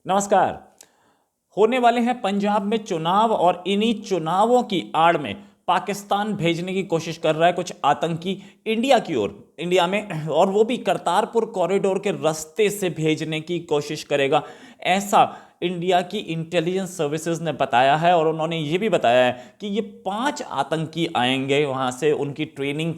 नमस्कार। होने वाले हैं पंजाब में चुनाव और इन्हीं चुनावों की आड़ में पाकिस्तान भेजने की कोशिश कर रहा है कुछ आतंकी इंडिया की ओर, इंडिया में, और वो भी करतारपुर कॉरिडोर के रास्ते से भेजने की कोशिश करेगा, ऐसा इंडिया की इंटेलिजेंस सर्विसेज ने बताया है। और उन्होंने ये भी बताया है कि ये 5 आतंकी आएंगे, वहाँ से उनकी ट्रेनिंग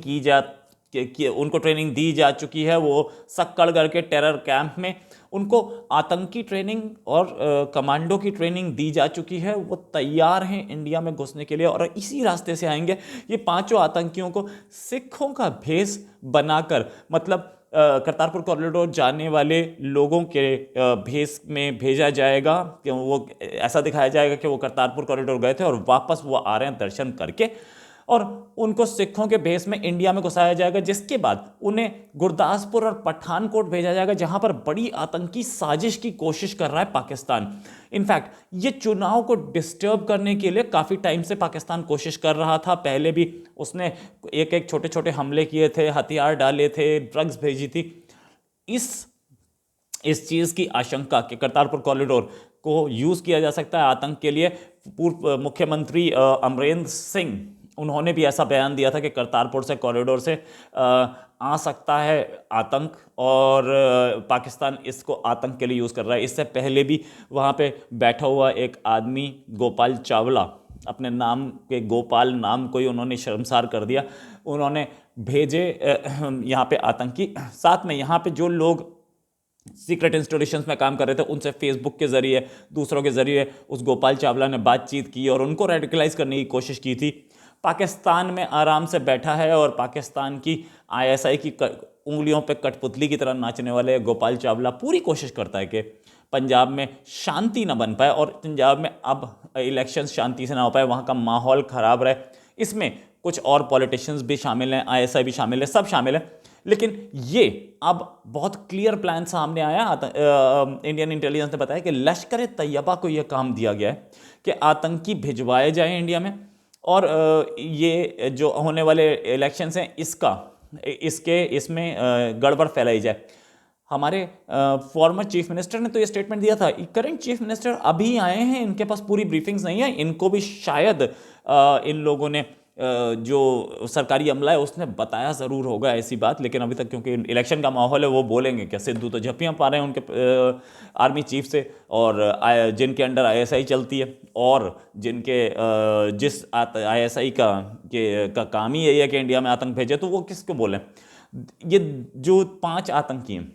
उनको ट्रेनिंग दी जा चुकी है। वो सक्कड़गढ़ के टेरर कैंप में उनको आतंकी ट्रेनिंग और कमांडो की ट्रेनिंग दी जा चुकी है। वो तैयार हैं इंडिया में घुसने के लिए और इसी रास्ते से आएंगे। ये पांचों आतंकियों को सिखों का भेष बनाकर, मतलब करतारपुर कॉरिडोर जाने वाले लोगों के भेष में भेजा जाएगा कि वो ऐसा दिखाया जाएगा कि वो करतारपुर कॉरिडोर गए थे और वापस वो आ रहे हैं दर्शन करके, और उनको सिखों के भेष में इंडिया में घुसाया जाएगा, जिसके बाद उन्हें गुरदासपुर और पठानकोट भेजा जाएगा, जहां पर बड़ी आतंकी साजिश की कोशिश कर रहा है पाकिस्तान। इनफैक्ट ये चुनाव को डिस्टर्ब करने के लिए काफी टाइम से पाकिस्तान कोशिश कर रहा था। पहले भी उसने एक एक छोटे छोटे हमले किए थे, हथियार डाले थे, ड्रग्स भेजी थी। इस चीज की आशंका कि करतारपुर कॉरिडोर को यूज किया जा सकता है आतंक के लिए, पूर्व मुख्यमंत्री अमरेंद्र सिंह, उन्होंने भी ऐसा बयान दिया था कि करतारपुर से कॉरिडोर से आ सकता है आतंक, और पाकिस्तान इसको आतंक के लिए यूज़ कर रहा है। इससे पहले भी वहाँ पे बैठा हुआ एक आदमी गोपाल चावला, अपने नाम के गोपाल नाम को ही उन्होंने शर्मसार कर दिया। उन्होंने भेजे यहाँ पे आतंकी। साथ में यहाँ पे जो लोग सीक्रेट इंस्टॉलेशंस में काम कर रहे थे, उनसे फेसबुक के जरिए, दूसरों के जरिए उस गोपाल चावला ने बातचीत की और उनको रेडिकलाइज करने की कोशिश की थी। पाकिस्तान में आराम से बैठा है और पाकिस्तान की आईएसआई की उंगलियों पे कठपुतली की तरह नाचने वाले गोपाल चावला पूरी कोशिश करता है कि पंजाब में शांति ना बन पाए और पंजाब में अब इलेक्शन शांति से ना हो पाए, वहाँ का माहौल खराब रहे। इसमें कुछ और पॉलिटिशियंस भी शामिल हैं, आईएसआई भी शामिल है, सब शामिल है। लेकिन ये अब बहुत क्लियर प्लान सामने आया। इंडियन इंटेलिजेंस ने बताया कि लश्कर तैयबा को यह काम दिया गया है कि आतंकी भिजवाए जाएं इंडिया में, और ये जो होने वाले इलेक्शंस हैं इसमें गड़बड़ फैलाई जाए। हमारे फॉर्मर चीफ मिनिस्टर ने तो ये स्टेटमेंट दिया था। करंट चीफ मिनिस्टर अभी आए हैं, इनके पास पूरी ब्रीफिंग्स नहीं है। इनको भी शायद इन लोगों ने जो सरकारी अमला है उसने बताया ज़रूर होगा ऐसी बात, लेकिन अभी तक क्योंकि इलेक्शन का माहौल है वो बोलेंगे क्या। सिद्धू तो झप्पियाँ पा रहे हैं उनके आर्मी चीफ से, और जिनके अंडर आईएसआई चलती है, और जिनके जिस आईएसआई का काम ही यही है कि इंडिया में आतंक भेजे, तो वो किसको बोलें। ये जो 5 आतंकी हैं,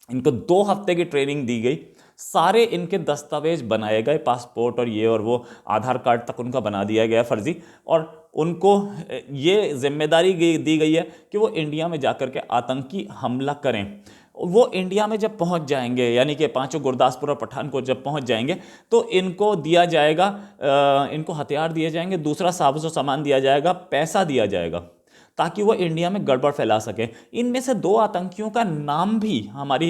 इनको 2 हफ्ते की ट्रेनिंग दी गई, सारे इनके दस्तावेज बनाए गए, पासपोर्ट और ये और वो, आधार कार्ड तक उनका बना दिया गया फर्जी, और उनको ये जिम्मेदारी दी गई है कि वो इंडिया में जाकर के आतंकी हमला करें। वो इंडिया में जब पहुंच जाएंगे, यानी कि पांचों गुरदासपुर और पठानकोट जब पहुंच जाएंगे, तो इनको दिया जाएगा, इनको हथियार दिए जाएंगे, दूसरा साजो सामान दिया जाएगा, पैसा दिया जाएगा, ताकि वो इंडिया में गड़बड़ फैला सके। इनमें से 2 आतंकियों का नाम भी हमारी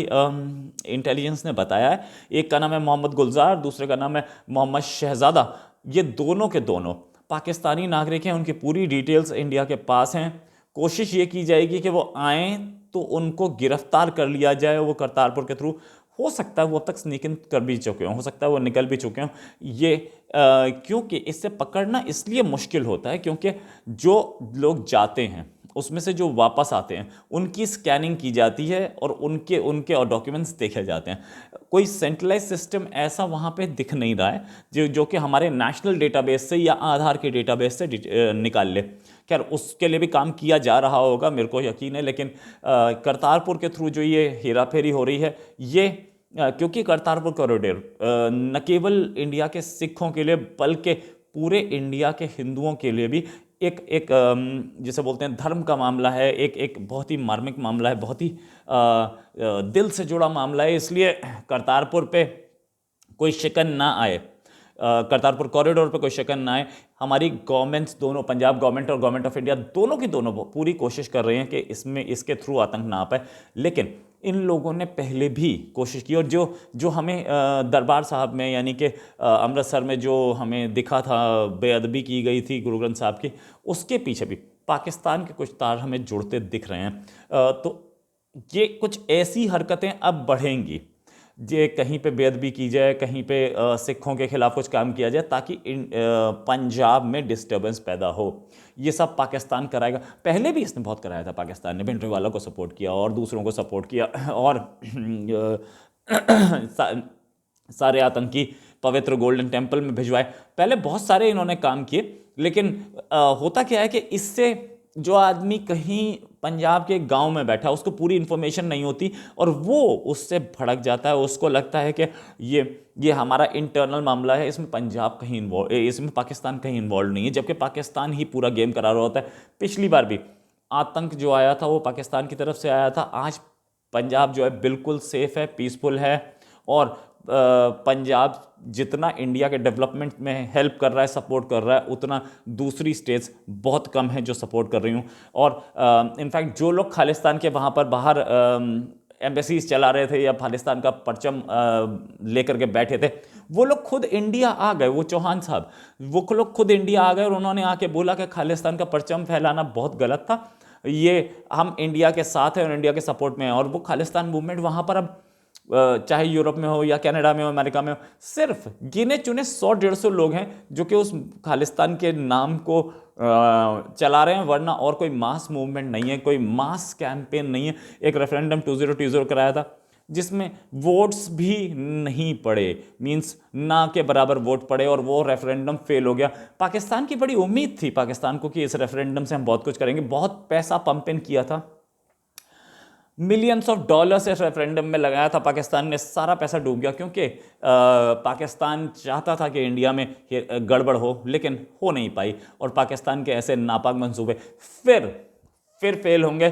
इंटेलिजेंस ने बताया है। एक का नाम है मोहम्मद गुलजार, दूसरे का नाम है मोहम्मद शहजादा। ये दोनों के दोनों पाकिस्तानी नागरिक हैं, उनकी पूरी डिटेल्स इंडिया के पास हैं। कोशिश ये की जाएगी कि वो आएँ तो उनको गिरफ्तार कर लिया जाए, वो करतारपुर के थ्रू। हो सकता है वो अब तक स्नीक इन कर भी चुके हों, हो सकता है वो निकल भी चुके हों। ये क्योंकि इससे पकड़ना इसलिए मुश्किल होता है क्योंकि जो लोग जाते हैं उसमें से जो वापस आते हैं उनकी स्कैनिंग की जाती है और उनके और डॉक्यूमेंट्स देखे जाते हैं। कोई सेंट्रलाइज सिस्टम ऐसा वहाँ पे दिख नहीं रहा है जो कि हमारे नेशनल डेटाबेस से या आधार के डेटाबेस से निकाल ले। खैर उसके लिए भी काम किया जा रहा होगा, मेरे को यकीन है। लेकिन करतारपुर के थ्रू जो ये हेरा फेरी हो रही है, ये क्योंकि करतारपुर कॉरिडोर न केवल इंडिया के सिखों के लिए बल्कि पूरे इंडिया के हिंदुओं के लिए भी एक जिसे बोलते हैं धर्म का मामला है, एक बहुत ही मार्मिक मामला है, बहुत ही दिल से जुड़ा मामला है। इसलिए करतारपुर पे कोई शिकन ना आए, करतारपुर कॉरिडोर पे कोई शिकन ना आए। हमारी गवर्नमेंट्स दोनों, पंजाब गवर्नमेंट और गवर्नमेंट ऑफ इंडिया, दोनों की दोनों पूरी कोशिश कर रहे हैं कि इसके थ्रू आतंक ना आ पाए। लेकिन इन लोगों ने पहले भी कोशिश की, और जो हमें दरबार साहब में, यानी कि अमृतसर में जो हमें दिखा था, बेअदबी की गई थी गुरु ग्रंथ साहब की, उसके पीछे भी पाकिस्तान के कुछ तार हमें जुड़ते दिख रहे हैं। तो ये कुछ ऐसी हरकतें अब बढ़ेंगी ये कहीं पे बेअदबी की जाए, कहीं पे सिखों के खिलाफ कुछ काम किया जाए ताकि पंजाब में डिस्टर्बेंस पैदा हो। ये सब पाकिस्तान कराएगा। पहले भी इसने बहुत कराया था, पाकिस्तान ने भिंडरवाला को सपोर्ट किया और दूसरों को सपोर्ट किया और सारे आतंकी पवित्र गोल्डन टेम्पल में भिजवाए। पहले बहुत सारे इन्होंने काम किए, लेकिन होता क्या है कि इससे जो आदमी कहीं पंजाब के गांव में बैठा, उसको पूरी इन्फॉर्मेशन नहीं होती और वो उससे भड़क जाता है। उसको लगता है कि ये हमारा इंटरनल मामला है, इसमें पंजाब कहीं इन्वॉल्व, इसमें पाकिस्तान कहीं इन्वॉल्व नहीं है, जबकि पाकिस्तान ही पूरा गेम करा रहा होता है। पिछली बार भी आतंक जो आया था वो पाकिस्तान की तरफ से आया था। आज पंजाब जो है बिल्कुल सेफ है, पीसफुल है और पंजाब जितना इंडिया के डेवलपमेंट में हेल्प कर रहा है, सपोर्ट कर रहा है, उतना दूसरी स्टेट्स बहुत कम है जो सपोर्ट कर रही हूँ। और इनफैक्ट जो लोग खालिस्तान के वहाँ पर बाहर एम्बेसीज चला रहे थे या खालिस्तान का परचम लेकर के बैठे थे, वो लोग खुद इंडिया आ गए। वो चौहान साहब, वो लोग खुद इंडिया आ गए और उन्होंने आके बोला कि खालिस्तान का परचम फैलाना बहुत गलत था, ये हम इंडिया के साथ हैं और इंडिया के सपोर्ट में हैं। और वो खालिस्तान मूवमेंट वहाँ पर अब चाहे यूरोप में हो या कनाडा में हो, अमेरिका में हो, सिर्फ गिने चुने 100-150 लोग हैं जो कि उस खालिस्तान के नाम को चला रहे हैं, वरना और कोई मास मूवमेंट नहीं है, कोई मास कैंपेन नहीं है। एक रेफरेंडम 2020 कराया था जिसमें वोट्स भी नहीं पड़े, मींस ना के बराबर वोट पड़े और वो रेफरेंडम फेल हो गया। पाकिस्तान की बड़ी उम्मीद थी पाकिस्तान को कि इस रेफरेंडम से हम बहुत कुछ करेंगे, बहुत पैसा पंप इन किया था, मिलियंस ऑफ डॉलर्स इस रेफरेंडम में लगाया था पाकिस्तान ने, सारा पैसा डूब गया क्योंकि पाकिस्तान चाहता था कि इंडिया में गड़बड़ हो, लेकिन हो नहीं पाई और पाकिस्तान के ऐसे नापाक मंसूबे फिर फेल होंगे।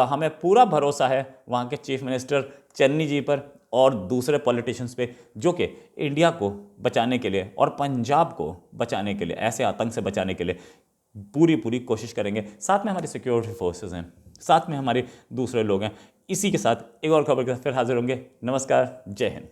हमें पूरा भरोसा है वहाँ के चीफ मिनिस्टर चन्नी जी पर और दूसरे पॉलिटिशियंस पे, जो कि इंडिया को बचाने के लिए और पंजाब को बचाने के लिए, ऐसे आतंक से बचाने के लिए पूरी कोशिश करेंगे। साथ में हमारी सिक्योरिटी फोर्सेस हैं, साथ में हमारे दूसरे लोग हैं। इसी के साथ एक और खबर के साथ फिर हाजिर होंगे। नमस्कार, जय हिंद।